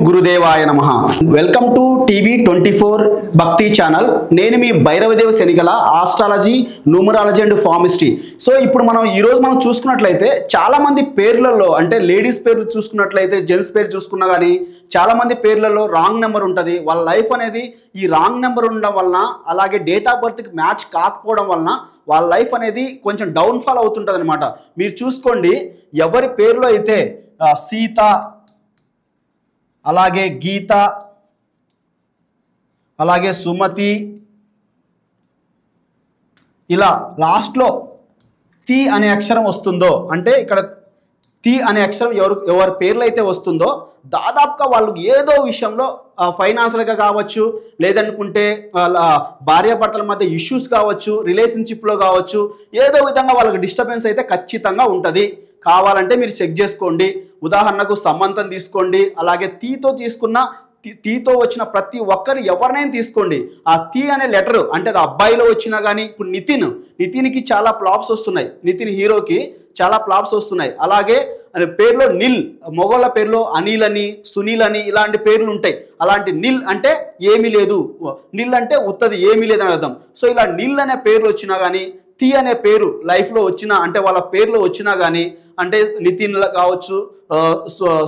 గురుదేవాయ నమః. Welcome to TV24 భక్తి channel. నేను మీ భైరవదేవ శనిగల ఆస్ట్రాలజీ, న్యూమరాలజీ అండ్ ఫార్మిస్ట్రీ. సో ఇప్పుడు ఈరోజు మనం చూసుకున్నట్లయితే చాలా మంది పేర్లలో అంటే లేడీస్ పేర్లు చూసుకున్నట్లయితే జెంట్స్ పేరు చూసుకున్నా కానీ చాలా మంది పేర్లలో రాంగ్ నెంబర్ ఉంటుంది. వాళ్ళ లైఫ్ అనేది ఈ రాంగ్ నెంబర్ ఉండడం వలన అలాగే డేట్ ఆఫ్ బర్త్కి మ్యాచ్ కాకపోవడం వలన వాళ్ళ లైఫ్ అనేది కొంచెం డౌన్ఫాల్ అవుతుంటుంది అనమాట. మీరు చూసుకోండి, ఎవరి పేర్లో అయితే సీత, అలాగే గీత, అలాగే సుమతి, ఇలా లాస్ట్లో తి అనే అక్షరం వస్తుందో అంటే ఇక్కడ తి అనే అక్షరం ఎవరి పేర్లు అయితే వస్తుందో దాదాపుగా వాళ్ళు ఏదో విషయంలో ఫైనాన్షియల్గా కావచ్చు, లేదనుకుంటే భార్యాభర్తల మధ్య ఇష్యూస్ కావచ్చు, రిలేషన్షిప్లో కావచ్చు, ఏదో విధంగా వాళ్ళకి డిస్టర్బెన్స్ అయితే ఖచ్చితంగా ఉంటుంది. కావాలంటే మీరు చెక్ చేసుకోండి. ఉదాహరణకు సమంతం తీసుకోండి, అలాగే తీతో వచ్చిన ప్రతి ఒక్కరు ఎవరినైనా తీసుకోండి. ఆ తి అనే లెటర్ అంటే అది అబ్బాయిలో వచ్చినా కానీ, ఇప్పుడు నితిన్కి చాలా ఫ్లాప్స్ వస్తున్నాయి. నితిన్ హీరోకి చాలా ఫ్లాప్స్ వస్తున్నాయి. అలాగే పేర్లో నిల్, మొగోళ్ళ పేర్లో అనిల్ అని, సునీల్ అని ఇలాంటి పేర్లు ఉంటాయి. అలాంటి నిల్ అంటే ఏమీ లేదు, నిల్ అంటే ఉత్తది ఏమీ లేదని అర్థం. సో ఇలా నిల్ అనే పేర్లు వచ్చినా కానీ, తి అనే పేరు లైఫ్లో వచ్చినా అంటే వాళ్ళ పేర్లో వచ్చినా కానీ, అంటే నితిన్ కావచ్చు,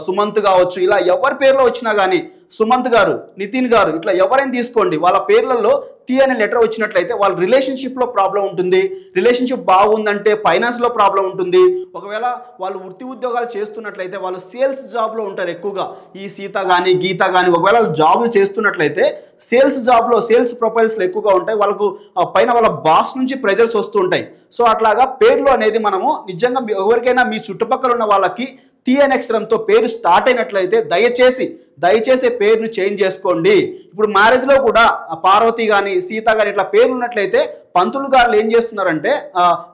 సుమంత్ కావచ్చు, ఇలా ఎవరి పేర్లో వచ్చినా కానీ, సుమంత్ గారు, నితిన్ గారు, ఇట్లా ఎవరైనా తీసుకోండి, వాళ్ళ పేర్లలో తి అనే లెటర్ వచ్చినట్లయితే వాళ్ళ రిలేషన్షిప్లో ప్రాబ్లం ఉంటుంది. రిలేషన్షిప్ బాగుందంటే ఫైనాన్స్లో ప్రాబ్లం ఉంటుంది. ఒకవేళ వాళ్ళు వృత్తి ఉద్యోగాలు చేస్తున్నట్లయితే వాళ్ళు సేల్స్ జాబ్లో ఉంటారు ఎక్కువగా. ఈ సీత కానీ గీత కానీ ఒకవేళ జాబ్లు చేస్తున్నట్లయితే సేల్స్ జాబ్లో సేల్స్ ప్రొఫైల్స్లో ఎక్కువగా ఉంటాయి. వాళ్ళకు పైన వాళ్ళ బాస్ నుంచి ప్రెజర్స్ వస్తూ ఉంటాయి. సో అట్లాగా పేర్లు అనేది మనము నిజంగా ఎవరికైనా మీ చుట్టుపక్కల ఉన్న వాళ్ళకి తి అనే అక్షరంతో పేరు స్టార్ట్ అయినట్లయితే దయచేసి పేరును చేంజ్ చేసుకోండి. ఇప్పుడు మ్యారేజ్లో కూడా పార్వతి కానీ సీత కానీ ఇట్లా పేర్లు ఉన్నట్లయితే పంతులు గారు ఏం చేస్తున్నారంటే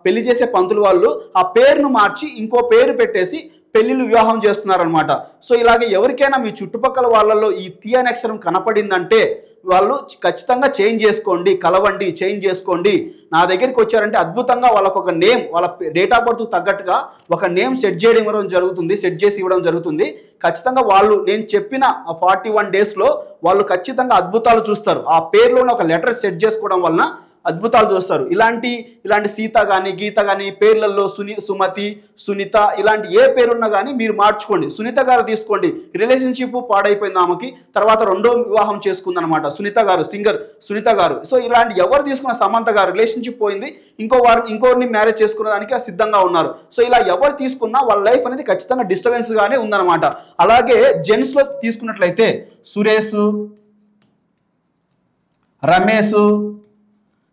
పెళ్లి చేసే పంతులు వాళ్ళు ఆ పేరును మార్చి ఇంకో పేరు పెట్టేసి పెళ్లిళ్ళు వివాహం చేస్తున్నారనమాట. సో ఇలాగే ఎవరికైనా మీ చుట్టుపక్కల వాళ్ళలో ఈ తి అనే అక్షరం కనపడిందంటే వాళ్ళు ఖచ్చితంగా చేంజ్ చేసుకోండి, కలవండి, చేంజ్ చేసుకోండి. నా దగ్గరికి వచ్చారంటే అద్భుతంగా వాళ్ళకు ఒక నేమ్, వాళ్ళ డేట్ ఆఫ్ బర్త్ తగ్గట్టుగా ఒక నేమ్ సెట్ చేసి ఇవ్వడం జరుగుతుంది. ఖచ్చితంగా వాళ్ళు నేను చెప్పిన 41 డేస్లో వాళ్ళు ఖచ్చితంగా అద్భుతాలు చూస్తారు. ఆ పేరులోనే ఒక లెటర్ సెట్ చేసుకోవడం వలన అద్భుతాలు చూస్తారు. ఇలాంటి సీత కానీ గీత కానీ పేర్లలో సుమతి, సునీత ఇలాంటి ఏ పేరున్నా కానీ మీరు మార్చుకోండి. సునీత గారు తీసుకోండి, రిలేషన్షిప్ పాడైపోయింది ఆమెకి, తర్వాత రెండో వివాహం చేసుకుందనమాట సునీత గారు, సింగర్ సునీత గారు. సో ఇలాంటి ఎవరు తీసుకున్న సమంత గారు రిలేషన్షిప్ పోయింది, ఇంకోరిని మ్యారేజ్ చేసుకునేదానికి సిద్ధంగా ఉన్నారు. సో ఇలా ఎవరు తీసుకున్నా వాళ్ళ లైఫ్ అనేది ఖచ్చితంగా డిస్టర్బెన్స్గానే ఉందన్నమాట. అలాగే జెంట్స్లో తీసుకున్నట్లయితే సురేష్, రమేష్,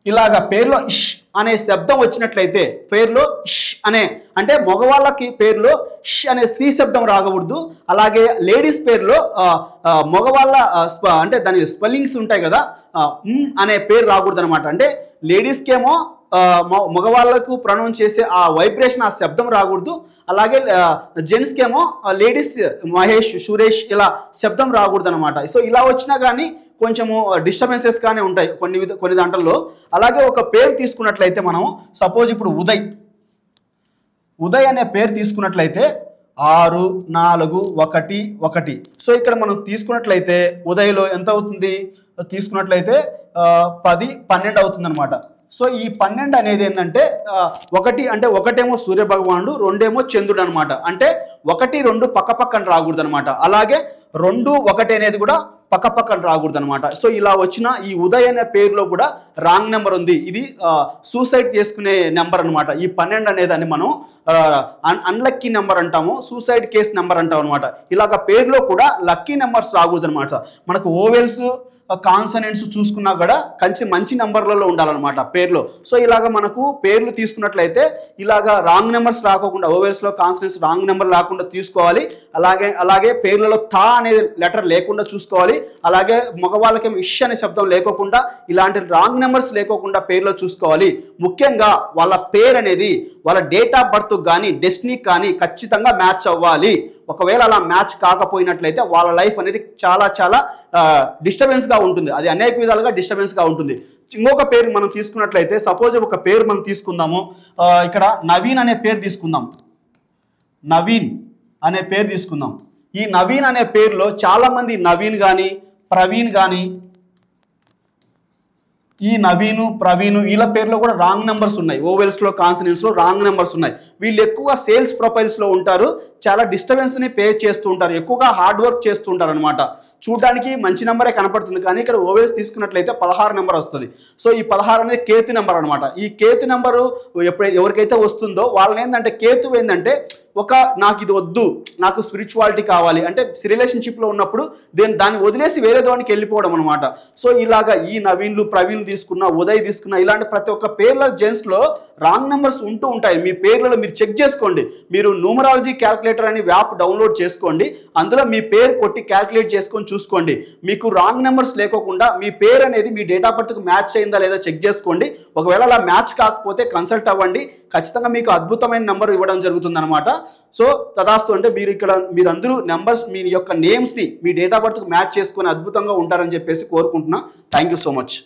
ఇలాగా పేర్లో ఇష్ అనే శబ్దం వచ్చినట్లయితే పేర్లో ఇష్ అనే అంటే మగవాళ్ళకి పేర్లో ష్ అనే స్త్రీ శబ్దం రాకూడదు. అలాగే లేడీస్ పేర్లో మగవాళ్ళ అంటే దాని స్పెల్లింగ్స్ ఉంటాయి కదా, అనే పేరు రాకూడదు అనమాట. అంటే లేడీస్కేమో మగవాళ్ళకు ప్రొనౌన్స్ చేసే ఆ వైబ్రేషన్, ఆ శబ్దం రాకూడదు. అలాగే జెంట్స్కేమో లేడీస్ మహేష్, సురేష్ ఇలా శబ్దం రాకూడదు అనమాట. సో ఇలా వచ్చినా కానీ కొంచెము డిస్టర్బెన్సెస్ కానీ ఉంటాయి కొన్ని దాంట్లో. అలాగే ఒక పేరు తీసుకున్నట్లయితే మనం సపోజ్ ఇప్పుడు ఉదయ్ అనే పేరు తీసుకున్నట్లయితే 6, 4, 1, 1. సో ఇక్కడ మనం తీసుకున్నట్లయితే ఉదయ్లో ఎంత అవుతుంది తీసుకున్నట్లయితే 10, 12 అవుతుంది అనమాట. సో ఈ 12 అనేది ఏంటంటే 1 అంటే ఒకటేమో సూర్య భగవానుడు, 2 ఏమో చంద్రుడు అనమాట. అంటే 1, 2 పక్కన రాకూడదు అనమాట. అలాగే 2, 1 అనేది కూడా పక్కన రాకూడదు అనమాట. సో ఇలా వచ్చిన ఈ ఉదయ్ అనే పేరులో కూడా రాంగ్ నెంబర్ ఉంది. ఇది సూసైడ్ చేసుకునే నెంబర్ అనమాట. ఈ 12 అనేదాన్ని మనం అన్లక్కీ నెంబర్ అంటాము, సూసైడ్ కేస్ నెంబర్ అంటాం అనమాట. ఇలాగ పేరులో కూడా లక్కీ నెంబర్స్ రాకూడదు అనమాట. మనకు ఓవెల్స్, కాన్సనెంట్స్ చూసుకున్నా కూడా మంచి నెంబర్లలో ఉండాలన్నమాట పేర్లో. సో ఇలాగ మనకు పేర్లు తీసుకున్నట్లయితే ఇలాగ రాంగ్ నెంబర్స్ రాకోకుండా, ఓవెల్స్లో కాన్సనెంట్స్ రాంగ్ నెంబర్ రాకుండా తీసుకోవాలి. అలాగే పేర్లలో తా అనే లెటర్ లేకుండా చూసుకోవాలి. అలాగే మగవాళ్ళకి ఇష్ అనే శబ్దం లేకోకుండా, ఇలాంటి రాంగ్ నెంబర్స్ లేకోకుండా పేర్లో చూసుకోవాలి. ముఖ్యంగా వాళ్ళ పేరు అనేది వాళ్ళ డేట్ ఆఫ్ బర్త్ కానీ డెస్టినీ కానీ ఖచ్చితంగా మ్యాచ్ అవ్వాలి. ఒకవేళ అలా మ్యాచ్ కాకపోయినట్లయితే వాళ్ళ లైఫ్ అనేది చాలా డిస్టర్బెన్స్గా ఉంటుంది. అది అనేక విధాలుగా డిస్టర్బెన్స్గా ఉంటుంది. ఇంకొక పేరు మనం తీసుకున్నట్లయితే సపోజ్ ఒక పేరు మనం తీసుకుందాము. ఇక్కడ నవీన్ అనే పేరు తీసుకుందాం. ఈ నవీన్ అనే పేరులో చాలామంది నవీన్ కానీ ప్రవీణ్ కానీ, ఈ నవీను ప్రవీణు వీళ్ళ పేర్లో కూడా రాంగ్ నెంబర్స్ ఉన్నాయి. ఓవెల్స్లో కాన్సనెంట్స్లో రాంగ్ నెంబర్స్ ఉన్నాయి. వీళ్ళు ఎక్కువగా సేల్స్ ప్రొఫైల్స్లో ఉంటారు, చాలా డిస్టర్బెన్స్ని పే చేస్తూ ఉంటారు, ఎక్కువగా హార్డ్ వర్క్ చేస్తూ ఉంటారు అనమాట. చూడడానికి మంచి నెంబరే కనపడుతుంది, కానీ ఇక్కడ ఓవెల్స్ తీసుకున్నట్లయితే 16 నెంబర్ వస్తుంది. సో ఈ 16 అనేది కేతు నెంబర్ అనమాట. ఈ కేతు నెంబరు ఎవరికైతే వస్తుందో వాళ్ళని ఏంటంటే, కేతు ఏంటంటే నాకు ఇది వద్దు, నాకు స్పిరిచువాలిటీ కావాలి అంటే రిలేషన్షిప్లో ఉన్నప్పుడు దాన్ని వదిలేసి వేరే దానికి వెళ్ళిపోవడం అనమాట. సో ఇలాగా ఈ నవీన్లు ప్రవీణ్ తీసుకున్న, ఉదయ్ తీసుకున్న, ఇలాంటి ప్రతి ఒక్క పేర్ల జెన్స్లో రాంగ్ నెంబర్స్ ఉంటూ ఉంటాయి. మీ పేర్లలో మీరు చెక్ చేసుకోండి. మీరు న్యూమరాలజీ క్యాల్కులేటర్ అనే యాప్ డౌన్లోడ్ చేసుకోండి, అందులో మీ పేరు కొట్టి క్యాల్కులేట్ చేసుకొని చూసుకోండి. మీకు రాంగ్ నెంబర్స్ లేకోకుండా మీ పేరు అనేది మీ డేట్ ఆఫ్ బర్త్కు మ్యాచ్ అయిందా లేదా చెక్ చేసుకోండి. ఒకవేళ అలా మ్యాచ్ కాకపోతే కన్సల్ట్ అవ్వండి, ఖచ్చితంగా మీకు అద్భుతమైన నెంబర్ ఇవ్వడం జరుగుతుంది అనమాట. సో తదాస్తు అంటే మీరందరూ నెంబర్స్ మీ యొక్క నేమ్స్ని మీ డేట్ ఆఫ్ బర్త్కు మ్యాచ్ చేసుకొని అద్భుతంగా ఉంటారని చెప్పేసి కోరుకుంటున్నా. Thank you so much.